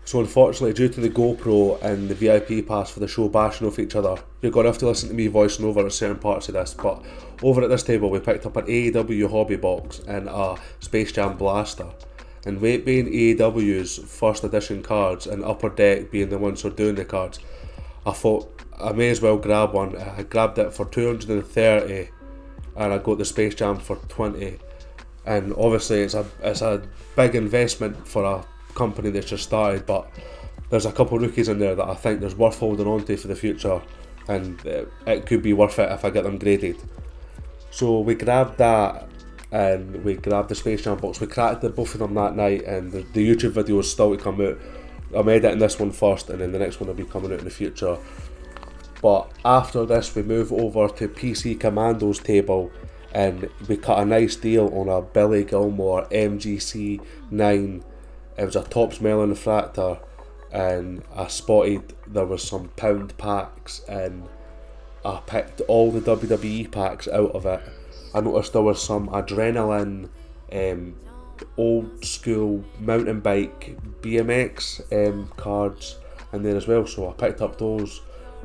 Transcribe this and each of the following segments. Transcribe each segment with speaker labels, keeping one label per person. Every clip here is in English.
Speaker 1: So unfortunately, due to the GoPro and the VIP pass for the show bashing off each other, you're going to have to listen to me voicing over certain parts of this. But over at this table we picked up an AEW hobby box and a Space Jam blaster. And with it being AEW's first edition cards and Upper Deck being the ones who are doing the cards, I thought I may as well grab one. I grabbed it for 230 and I got the Space Jam for 20. And obviously it's a big investment for a company that's just started, but there's a couple of rookies in there that I think there's worth holding on to for the future, and it could be worth it if I get them graded. So we grabbed that and we grabbed the Space Jam box. We cracked both of them that night, and the YouTube video is still to come out. I'm editing this one first and then the next one will be coming out in the future. But after this we move over to PC Commando's table and we cut a nice deal on a Billy Gilmore MGC 9. It was a Topps Melon refractor, and I spotted there was some pound packs and I picked all the WWE packs out of it. I noticed there was some Adrenaline old school mountain bike BMX cards in there as well, so I picked up those,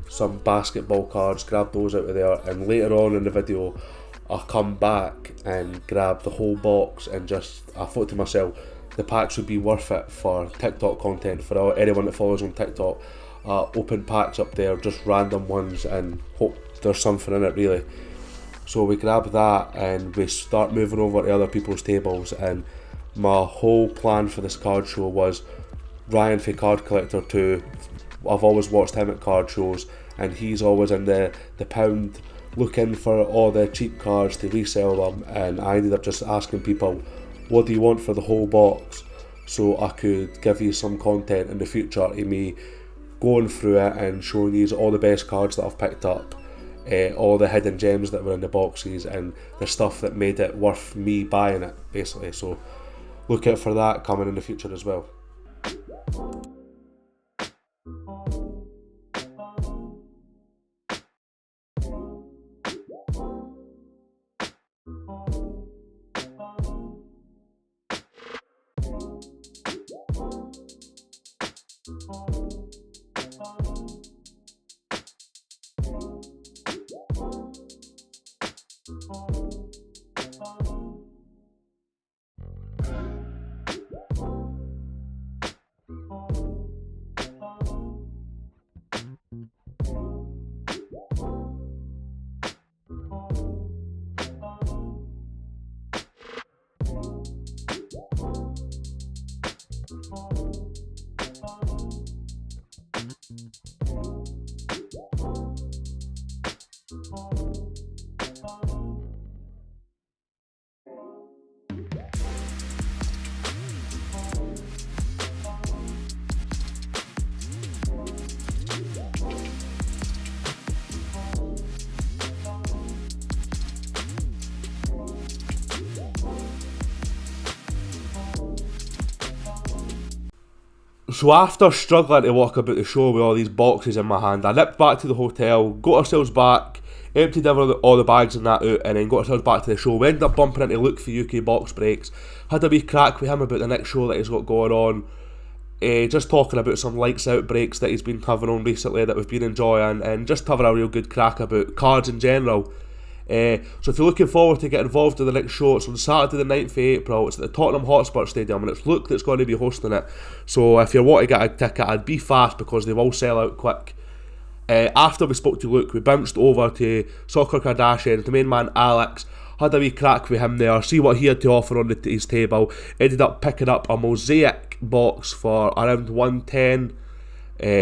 Speaker 1: some basketball cards, grabbed those out of there, and later on in the video I'll come back and grab the whole box, and I thought to myself, the packs would be worth it for TikTok content, for anyone that follows on TikTok. Open packs up there, just random ones, and hope there's something in it really. So we grab that and we start moving over to other people's tables, and my whole plan for this card show was Ryan for Card Collector 2. I've always watched him at card shows and he's always in the pound looking for all the cheap cards to resell them, and I ended up just asking people, what do you want for the whole box, so I could give you some content in the future of me going through it and showing you all the best cards that I've picked up. all the hidden gems that were in the boxes and the stuff that made it worth me buying it, basically. So look out for that coming in the future as well. So after struggling to walk about the show with all these boxes in my hand, I nipped back to the hotel, got ourselves back, emptied all the bags and that out, and then got ourselves back to the show. We ended up bumping into Luke for UK Box Breaks, had a wee crack with him about the next show that he's got going on, just talking about some lights out breaks that he's been having on recently that we've been enjoying, and just having a real good crack about cards in general. So if you're looking forward to get involved in the next show, it's on Saturday the 9th of April. It's at the Tottenham Hotspur Stadium, and it's Luke that's going to be hosting it. So if you want to get a ticket, I'd be fast because they will sell out quick. After we spoke to Luke, we bounced over to Soccer Kardashian, the main man Alex, had a wee crack with him there, see what he had to offer on his table. Ended up picking up a mosaic box for around 110.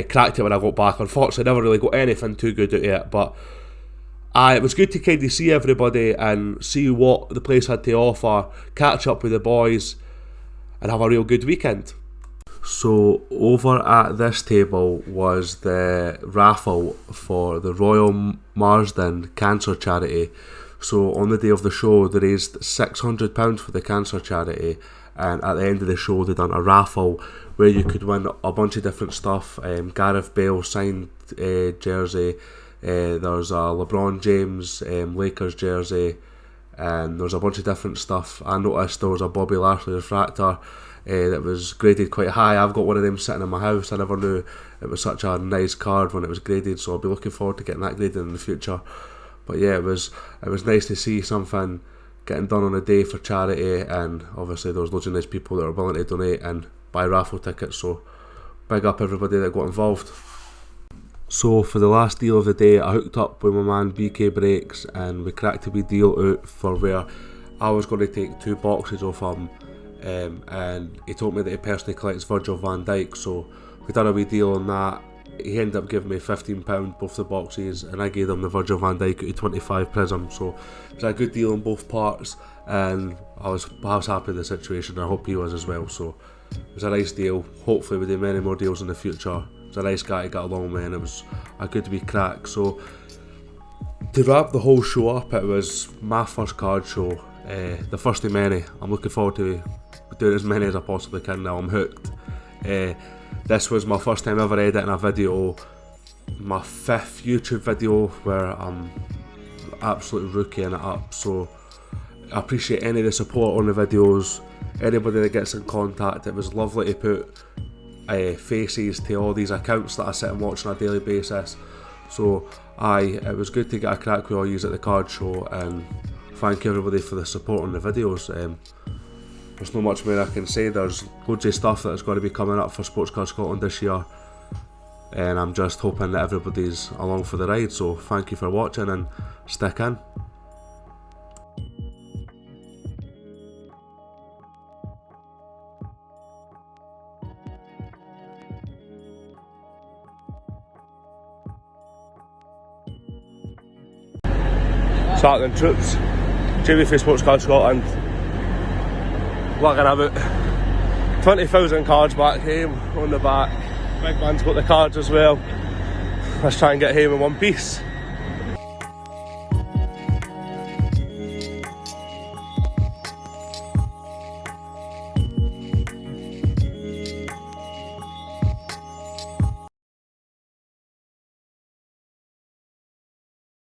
Speaker 1: Cracked it when I got back. Unfortunately, never really got anything too good out of it, but it was good to kind of see everybody and see what the place had to offer, catch up with the boys and have a real good weekend. So over at this table was the raffle for the Royal Marsden Cancer Charity. So on the day of the show they raised £600 for the cancer charity, and at the end of the show they done a raffle where you could win a bunch of different stuff. Gareth Bale signed jersey, there's a LeBron James Lakers jersey, and there's a bunch of different stuff. I noticed there was a Bobby Lashley refractor that was graded quite high. I've got one of them sitting in my house. I never knew it was such a nice card when it was graded, so I'll be looking forward to getting that graded in the future. But yeah, it was nice to see something getting done on a day for charity, and obviously there was loads of nice people that were willing to donate and buy raffle tickets, so big up everybody that got involved. So for the last deal of the day, I hooked up with my man BK Breaks and we cracked a wee deal out for where I was going to take 2 boxes off him, and he told me that he personally collects Virgil van Dijk, so we done a wee deal on that. He ended up giving me £15 both the boxes, and I gave him the Virgil van Dijk out of 25 Prism, so it was a good deal on both parts, and I was happy with the situation. I hope he was as well, so it was a nice deal. Hopefully we do many more deals in the future. He was a nice guy to get along with, and it was a good wee crack. So to wrap the whole show up, it was my first card show, the first of many. I'm looking forward to doing as many as I possibly can now. I'm hooked. This was my first time ever editing a video, my 5th YouTube video where I'm absolutely rookieing it up, so I appreciate any of the support on the videos, anybody that gets in contact. It was lovely to put faces to all these accounts that I sit and watch on a daily basis, so it was good to get a crack with all yous at the card show, and thank you everybody for the support on the videos. There's not much more I can say. There's loads of stuff that's going to be coming up for Sports Card Scotland this year, and I'm just hoping that everybody's along for the ride. So thank you for watching and stick in. Starting troops, Jamie for Sports Card Scotland. Looking about 20,000 cards back home on the back. Big man's got the cards as well. Let's try and get home in one piece.